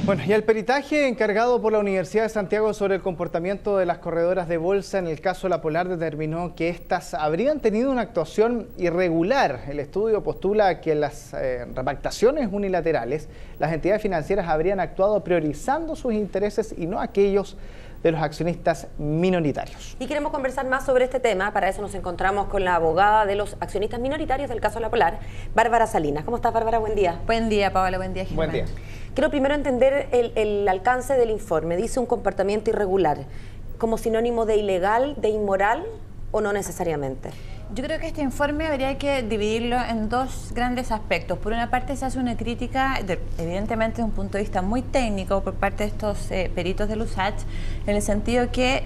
Bueno, y el peritaje encargado por la Universidad de Santiago sobre el comportamiento de las corredoras de bolsa en el caso La Polar determinó que éstas habrían tenido una actuación irregular. El estudio postula que en las repactaciones unilaterales, las entidades financieras habrían actuado priorizando sus intereses y no aquellos de los accionistas minoritarios. Y queremos conversar más sobre este tema. Para eso nos encontramos con la abogada de los accionistas minoritarios del caso La Polar, Bárbara Salinas. ¿Cómo estás, Bárbara? Buen día. Buen día, Paola. Buen día, Germán. Buen día. Quiero primero entender el alcance del informe. Dice un comportamiento irregular, ¿como sinónimo de ilegal, de inmoral o no necesariamente? Yo creo que este informe habría que dividirlo en dos grandes aspectos. Por una parte se hace una crítica, evidentemente desde un punto de vista muy técnico por parte de estos peritos del USACH, en el sentido que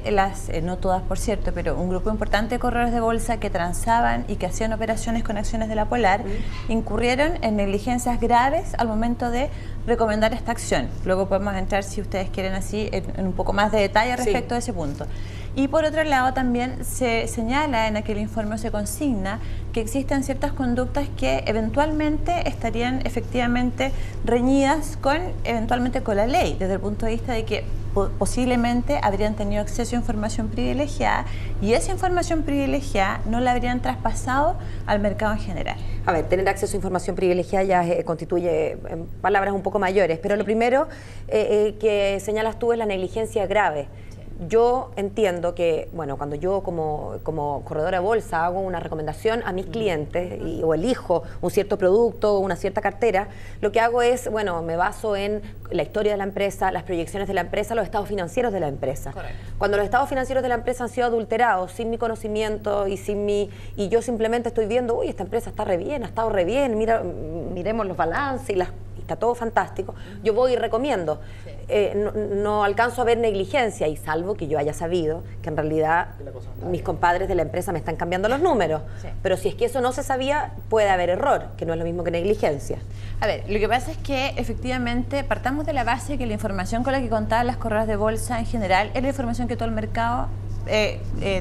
no todas por cierto, pero un grupo importante de corredores de bolsa que transaban y que hacían operaciones con acciones de La Polar, incurrieron en negligencias graves al momento de recomendar esta acción. Luego podemos entrar, si ustedes quieren así, en un poco más de detalle respecto de ese punto. Y por otro lado también se señala en aquel informe, se consigna que existen ciertas conductas que eventualmente estarían efectivamente reñidas eventualmente con la ley, desde el punto de vista de que posiblemente habrían tenido acceso a información privilegiada y esa información privilegiada no la habrían traspasado al mercado en general. A ver, tener acceso a información privilegiada ya constituye palabras un poco mayores, pero lo primero que señalas tú es la negligencia grave. Yo entiendo que, bueno, cuando yo como corredora de bolsa hago una recomendación a mis clientes o elijo un cierto producto o una cierta cartera, lo que hago es, bueno, me baso en la historia de la empresa, las proyecciones de la empresa, los estados financieros de la empresa. Correcto. Cuando los estados financieros de la empresa han sido adulterados sin mi conocimiento y yo simplemente estoy viendo, uy, esta empresa está re bien, ha estado re bien, miremos los balances y está todo fantástico, yo voy y recomiendo. Sí. No alcanzo a ver negligencia y salvo que yo haya sabido que en realidad mis compadres de la empresa me están cambiando los números. Sí. Pero si es que eso no se sabía, puede haber error, que no es lo mismo que negligencia. A ver, lo que pasa es que efectivamente partamos de la base que la información con la que contaban las corredoras de bolsa en general era la información que todo el mercado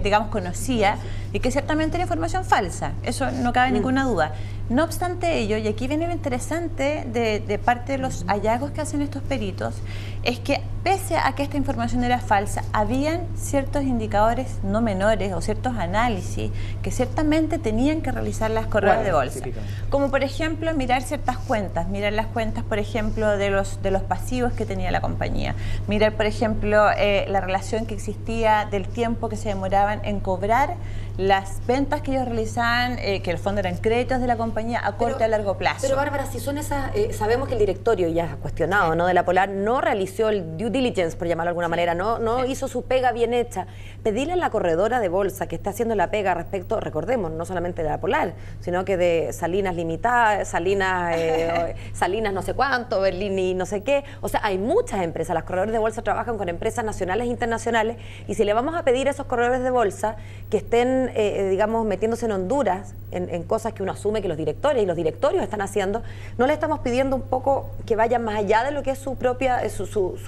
digamos, conocía y que ciertamente era información falsa, eso no cabe ninguna duda. No obstante ello, y aquí viene lo interesante de parte de los hallazgos que hacen estos peritos, es que pese a que esta información era falsa, habían ciertos indicadores no menores o ciertos análisis que ciertamente tenían que realizar las corredoras de bolsa. Como por ejemplo mirar ciertas cuentas, mirar las cuentas por ejemplo de los pasivos que tenía la compañía, mirar por ejemplo la relación que existía del tiempo que se demoraban en cobrar las ventas que ellos realizaban, que en el fondo eran créditos de la compañía a corto y a largo plazo. Pero Bárbara, si son esas, sabemos que el directorio ya cuestionado, ¿no?, de La Polar no realizó el due diligence, por llamarlo de alguna manera, no hizo su pega bien hecha. Pedirle a la corredora de bolsa que está haciendo la pega respecto, recordemos, no solamente de La Polar, sino que de Salinas Limitada, Salinas no sé cuánto, Berlini no sé qué. O sea, hay muchas empresas, las corredoras de bolsa trabajan con empresas nacionales e internacionales, y si le vamos a pedir a esos corredores de bolsa que estén digamos, metiéndose en Honduras, en cosas que uno asume que los directorios están haciendo, ¿no le estamos pidiendo un poco que vayan más allá de lo que es su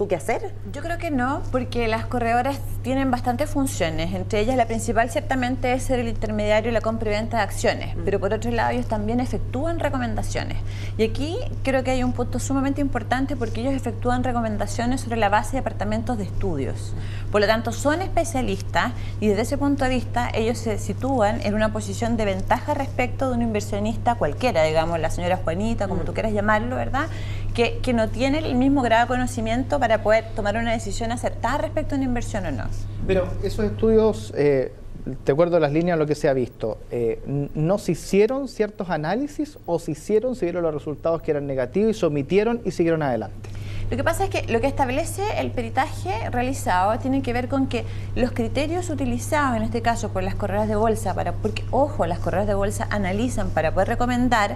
quehacer? Yo creo que no, porque las corredoras tienen bastantes funciones, entre ellas la principal ciertamente es ser el intermediario y la compra y venta de acciones, pero por otro lado ellos también efectúan recomendaciones. Y aquí creo que hay un punto sumamente importante porque ellos efectúan recomendaciones sobre la base de departamentos de estudios. Por lo tanto, son especialistas y desde ese punto de vista ellos se sitúan en una posición de ventaja respecto de un inversionista cualquiera, digamos, la señora Juanita, como tú quieras llamarlo, ¿verdad?, que no tiene el mismo grado de conocimiento para poder tomar una decisión acertada respecto a una inversión o no. Pero esos estudios, de acuerdo a las líneas, lo que se ha visto, ¿no se hicieron ciertos análisis o se vieron los resultados que eran negativos y se omitieron y siguieron adelante? Lo que pasa es que lo que establece el peritaje realizado tiene que ver con que los criterios utilizados, en este caso por las corredoras de bolsa, porque, ojo, las corredoras de bolsa analizan para poder recomendar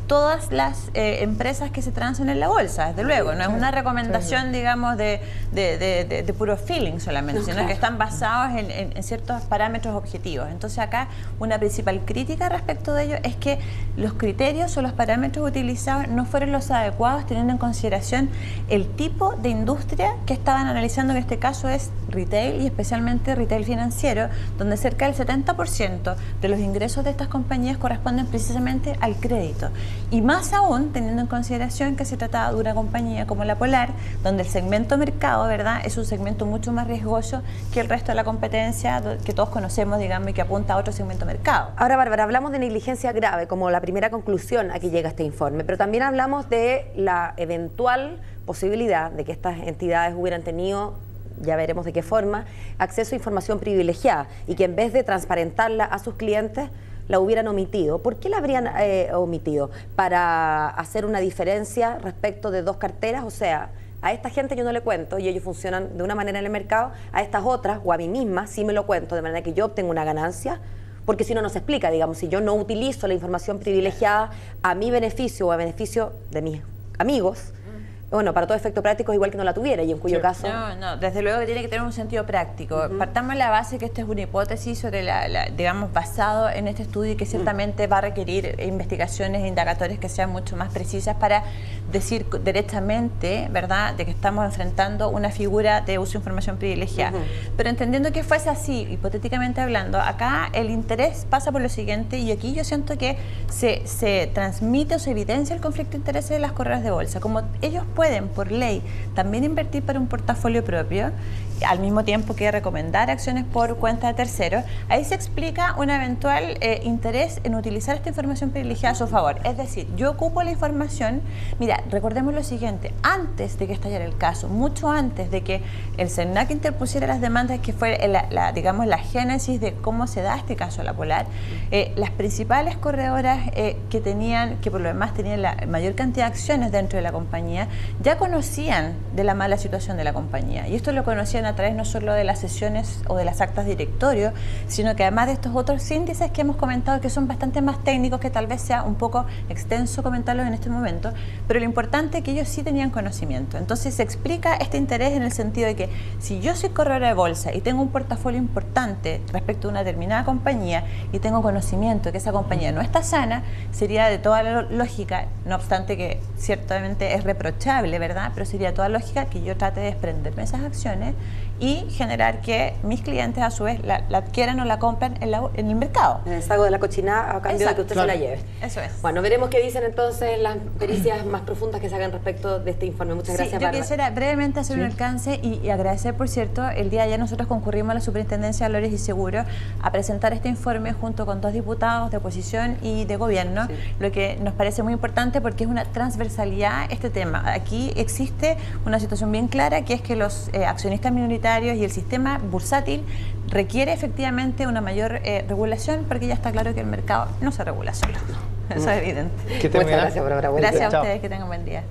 todas las empresas que se transan en la bolsa, desde luego, no es una recomendación, digamos, de puro feeling solamente, sino que están basados en ciertos parámetros objetivos. Entonces acá una principal crítica respecto de ello es que los criterios o los parámetros utilizados no fueron los adecuados teniendo en consideración el tipo de industria que estaban analizando, en este caso es retail y especialmente retail financiero, donde cerca del 70% de los ingresos de estas compañías corresponden precisamente al crédito. Y más aún teniendo en consideración que se trataba de una compañía como la Polar, donde el segmento mercado, ¿verdad?, es un segmento mucho más riesgoso que el resto de la competencia que todos conocemos, digamos, y que apunta a otro segmento mercado. Ahora, Bárbara, hablamos de negligencia grave como la primera conclusión a que llega este informe, pero también hablamos de la eventual posibilidad de que estas entidades hubieran tenido, ya veremos de qué forma, acceso a información privilegiada y que en vez de transparentarla a sus clientes, la hubieran omitido. ¿Por qué la habrían omitido? ¿Para hacer una diferencia respecto de dos carteras? O sea, a esta gente yo no le cuento y ellos funcionan de una manera en el mercado, a estas otras o a mí misma sí me lo cuento, de manera que yo obtengo una ganancia, porque si no, no se explica, digamos, si yo no utilizo la información privilegiada a mi beneficio o a beneficio de mis amigos, bueno, para todo efecto práctico es igual que no la tuviera, y en cuyo caso... No, desde luego que tiene que tener un sentido práctico. Partamos de la base que esta es una hipótesis sobre digamos, basado en este estudio y que ciertamente va a requerir investigaciones e indagatorias que sean mucho más precisas para decir derechamente, ¿verdad?, de que estamos enfrentando una figura de uso de información privilegiada. Pero entendiendo que fuese así, hipotéticamente hablando, acá el interés pasa por lo siguiente, y aquí yo siento que se transmite o se evidencia el conflicto de intereses de las corredoras de bolsa. Como ellos pueden, por ley, también invertir para un portafolio propio, al mismo tiempo que recomendar acciones por cuenta de terceros, ahí se explica un eventual interés en utilizar esta información privilegiada a su favor. Es decir, yo ocupo la información, mira, recordemos lo siguiente, antes de que estallara el caso, mucho antes de que el CERNAC interpusiera las demandas, que fue digamos, la génesis de cómo se da este caso a la Polar, las principales corredoras que por lo demás tenían la mayor cantidad de acciones dentro de la compañía, ya conocían de la mala situación de la compañía, y esto lo conocían a través no solo de las sesiones o de las actas de directorio, sino que además de estos otros índices que hemos comentado, que son bastante más técnicos, que tal vez sea un poco extenso comentarlos en este momento, pero lo importante es que ellos sí tenían conocimiento. Entonces se explica este interés en el sentido de que si yo soy corredora de bolsa y tengo un portafolio importante respecto a una determinada compañía y tengo conocimiento de que esa compañía no está sana, sería de toda la lógica, no obstante que ciertamente es reprochable, ¿verdad?, pero sería toda lógica que yo trate de desprenderme de esas acciones y generar que mis clientes a su vez la adquieran o la compren en el mercado. En el saco de la cochinada a cambio de que usted se la lleve. Eso es. Bueno, veremos qué dicen entonces las pericias más profundas que se hagan respecto de este informe. Muchas gracias, Bárbara. Yo quisiera brevemente hacer un alcance y agradecer, por cierto, el día de ayer nosotros concurrimos a la Superintendencia de Valores y Seguros a presentar este informe junto con 2 diputados de oposición y de gobierno, lo que nos parece muy importante porque es una transversalidad este tema. Aquí existe una situación bien clara, que es que los accionistas minoritarios y el sistema bursátil requiere efectivamente una mayor regulación, porque ya está claro que el mercado no se regula solo. Eso es evidente. Muchas gracias, Bárbara. Gracias a ustedes, que tengan buen día.